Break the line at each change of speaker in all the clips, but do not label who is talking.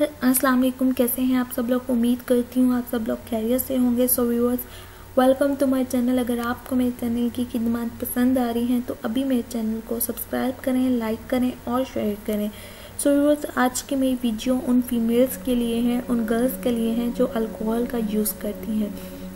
अस्सलाम वालेकुम, कैसे हैं आप सब लोग। उम्मीद करती हूँ आप सब लोग खैरियत से होंगे। So viewers, welcome to my channel. अगर आपको मेरे चैनल की खिदमत पसंद आ रही हैं तो अभी मेरे चैनल को सब्सक्राइब करें, लाइक करें और शेयर करें। सो व्यूअर्स, आज की मेरी वीडियो उन फीमेल्स के लिए हैं, उन गर्ल्स के लिए हैं जो अल्कोहल का यूज़ करती हैं।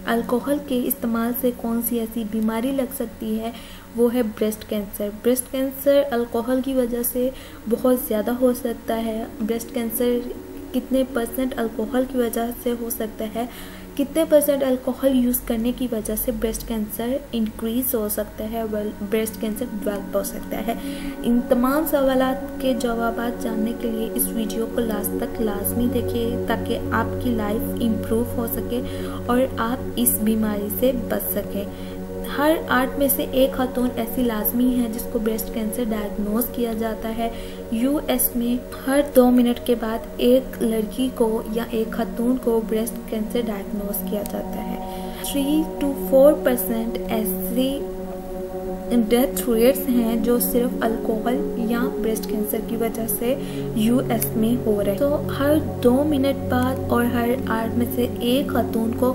अल्कोहल के इस्तेमाल से कौन सी ऐसी बीमारी लग सकती है, वो है breast cancer. Breast cancer alcohol की वजह से बहुत ज़्यादा हो सकता है। ब्रेस्ट कैंसर कितने परसेंट अल्कोहल की वजह से हो सकता है, कितने परसेंट अल्कोहल यूज़ करने की वजह से ब्रेस्ट कैंसर इंक्रीज हो सकता है, ब्रेस्ट कैंसर डेवलप हो सकता है। इन तमाम सवालात के जवाब जानने के लिए इस वीडियो को लास्ट तक लाजमी देखिए ताकि आपकी लाइफ इम्प्रूव हो सके और आप इस बीमारी से बच सकें। हर 8 में से 1 खातून ऐसी लाजमी है जिसको ब्रेस्ट कैंसर डायग्नोज किया जाता है। यूएस में हर 2 मिनट के बाद एक लड़की को या एक खातून को ब्रेस्ट कैंसर डायग्नोज किया जाता है। 3 to 4% ऐसी डेथ रेट्स हैं जो सिर्फ अल्कोहल या ब्रेस्ट कैंसर की वजह से यूएस में हो रहे हैं। तो हर 2 मिनट बाद और हर 8 में से 1 खातून को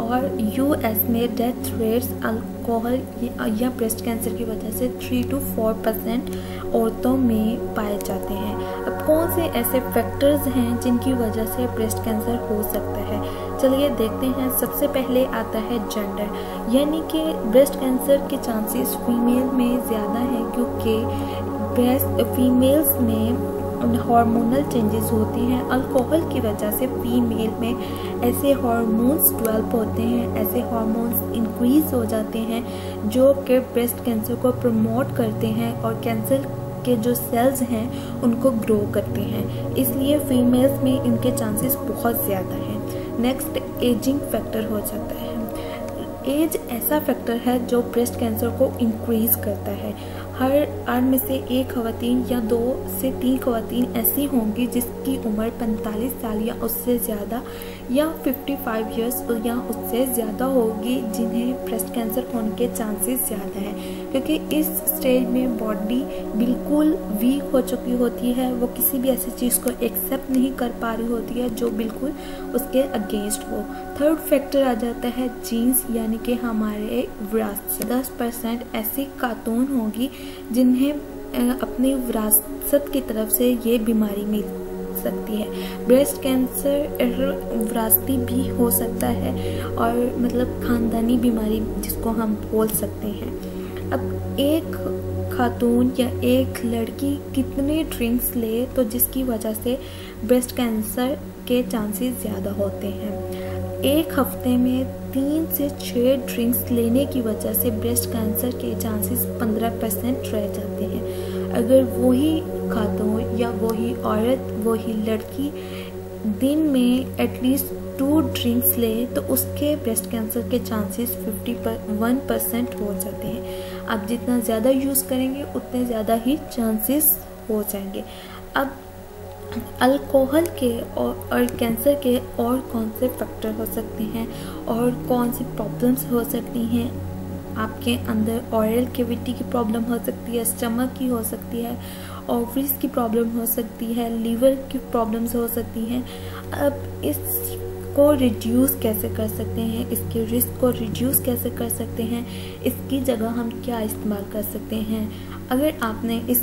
और यूएस में डेथ रेट्स अल्कोहल या ब्रेस्ट कैंसर की वजह से 3 to 4% औरतों में पाए जाते हैं। अब कौन से ऐसे फैक्टर्स हैं जिनकी वजह से ब्रेस्ट कैंसर हो सकता है, चलिए देखते हैं। सबसे पहले आता है जेंडर, यानी कि ब्रेस्ट कैंसर के चांसेस फीमेल में ज़्यादा है क्योंकि ब्रेस्ट फीमेल्स में हार्मोनल चेंजेस होते हैं। अल्कोहल की वजह से फीमेल में ऐसे हार्मोन्स डेवलप होते हैं, ऐसे हार्मोन्स इंक्रीज हो जाते हैं जो कि ब्रेस्ट कैंसर को प्रमोट करते हैं और कैंसर के जो सेल्स हैं उनको ग्रो करते हैं, इसलिए फीमेल्स में इनके चांसेस बहुत ज़्यादा हैं। नेक्स्ट, एजिंग फैक्टर हो जाता है। एज ऐसा फैक्टर है जो ब्रेस्ट कैंसर को इंक्रीज करता है। हर 8 में से 1 खवातीन या 2 से 3 खवातीन ऐसी होंगी जिसकी उम्र 45 साल या उससे ज़्यादा या 55 इयर्स या उससे ज़्यादा होगी जिन्हें ब्रेस्ट कैंसर होने के चांसेस ज़्यादा हैं, क्योंकि इस स्टेज में बॉडी बिल्कुल वीक हो चुकी होती है। वो किसी भी ऐसी चीज़ को एक्सेप्ट नहीं कर पा रही होती है जो बिल्कुल उसके अगेंस्ट हो। थर्ड फैक्टर आ जाता है जीन्स, यानी कि हमारे विरासत। 10% ऐसी खातून होगी जिन्हें अपनी विरासत की तरफ से ये बीमारी मिल सकती है। ब्रेस्ट कैंसर विरासती भी हो सकता है और मतलब खानदानी बीमारी जिसको हम बोल सकते हैं। अब एक खातून या एक लड़की कितने ड्रिंक्स ले तो जिसकी वजह से ब्रेस्ट कैंसर के चांसेस ज़्यादा होते हैं। एक हफ्ते में 3 से 6 ड्रिंक्स लेने की वजह से ब्रेस्ट कैंसर के चांसेस 15% रह जाते हैं। अगर वही खातून या वही औरत, वही लड़की दिन में एटलीस्ट 2 ड्रिंक्स ले तो उसके ब्रेस्ट कैंसर के चांसेस 51% हो जाते हैं। आप जितना ज़्यादा यूज़ करेंगे उतने ज़्यादा ही चांसेस हो जाएंगे। अब अल्कोहल के और कैंसर के और कौन से फैक्टर हो सकते हैं और कौन सी प्रॉब्लम्स हो सकती हैं। आपके अंदर ऑरल कैविटी की प्रॉब्लम हो सकती है, स्टमक की हो सकती है, ओवरीज की प्रॉब्लम हो सकती है, लीवर की प्रॉब्लम्स हो सकती हैं। अब इसको रिड्यूस कैसे कर सकते हैं, इसके रिस्क को रिड्यूस कैसे कर सकते हैं, इसकी जगह हम क्या इस्तेमाल कर सकते हैं। अगर आपने इस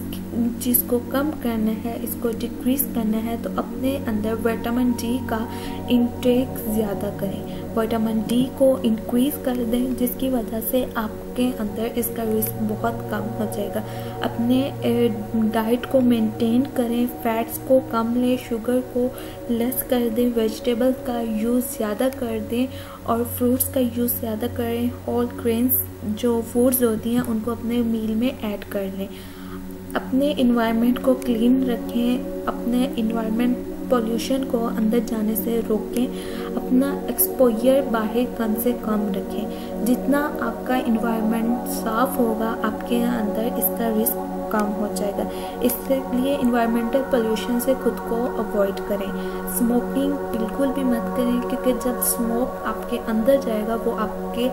चीज़ को कम करना है, इसको डिक्रीज करना है तो अपने अंदर विटामिन डी का इंटेक ज़्यादा करें, विटामिन डी को इंक्रीज कर दें जिसकी वजह से आपके अंदर इसका रिस्क बहुत कम हो जाएगा। अपने डाइट को मेंटेन करें, फैट्स को कम लें, शुगर को लेस कर दें, वेजिटेबल्स का यूज़ ज़्यादा कर दें और फ्रूट्स का यूज़ ज़्यादा करें। होल ग्रेन्स जो फूड्स होती हैं उनको अपने मील में ऐड कर लें। अपने इन्वायरमेंट को क्लीन रखें, अपने इन्वायरमेंट पोल्यूशन को अंदर जाने से रोकें, अपना एक्सपोजर बाहर कम से कम रखें। जितना आपका इन्वायरमेंट साफ होगा आपके अंदर इसका रिस्क कम हो जाएगा। इसलिए इन्वायरमेंटल पोल्यूशन से खुद को अवॉइड करें। स्मोकिंग बिल्कुल भी मत करें क्योंकि जब स्मोक आपके अंदर जाएगा वो आपके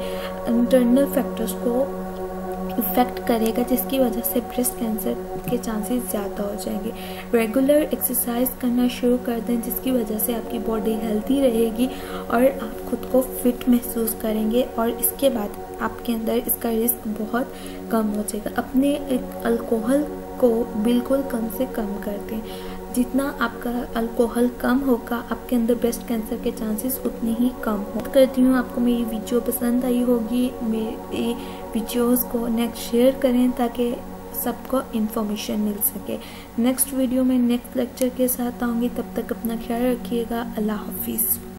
इंटरनल फैक्टर्स को इफ़ेक्ट करेगा, जिसकी वजह से ब्रेस्ट कैंसर के चांसेस ज़्यादा हो जाएंगे। रेगुलर एक्सरसाइज करना शुरू कर दें, जिसकी वजह से आपकी बॉडी हेल्थी रहेगी और आप खुद को फिट महसूस करेंगे और इसके बाद आपके अंदर इसका रिस्क बहुत कम हो जाएगा। अपने अल्कोहल को बिल्कुल कम से कम कर दें। जितना आपका अल्कोहल कम होगा, आपके अंदर ब्रेस्ट कैंसर के चांसेस उतने ही कम हो। करती हूँ आपको मेरी वीडियो पसंद आई होगी। मेरे वीडियोस को नेक्स्ट शेयर करें ताकि सबको इन्फॉर्मेशन मिल सके। नेक्स्ट वीडियो में नेक्स्ट लेक्चर के साथ आऊँगी, तब तक अपना ख्याल रखिएगा। अल्लाह हाफिज़।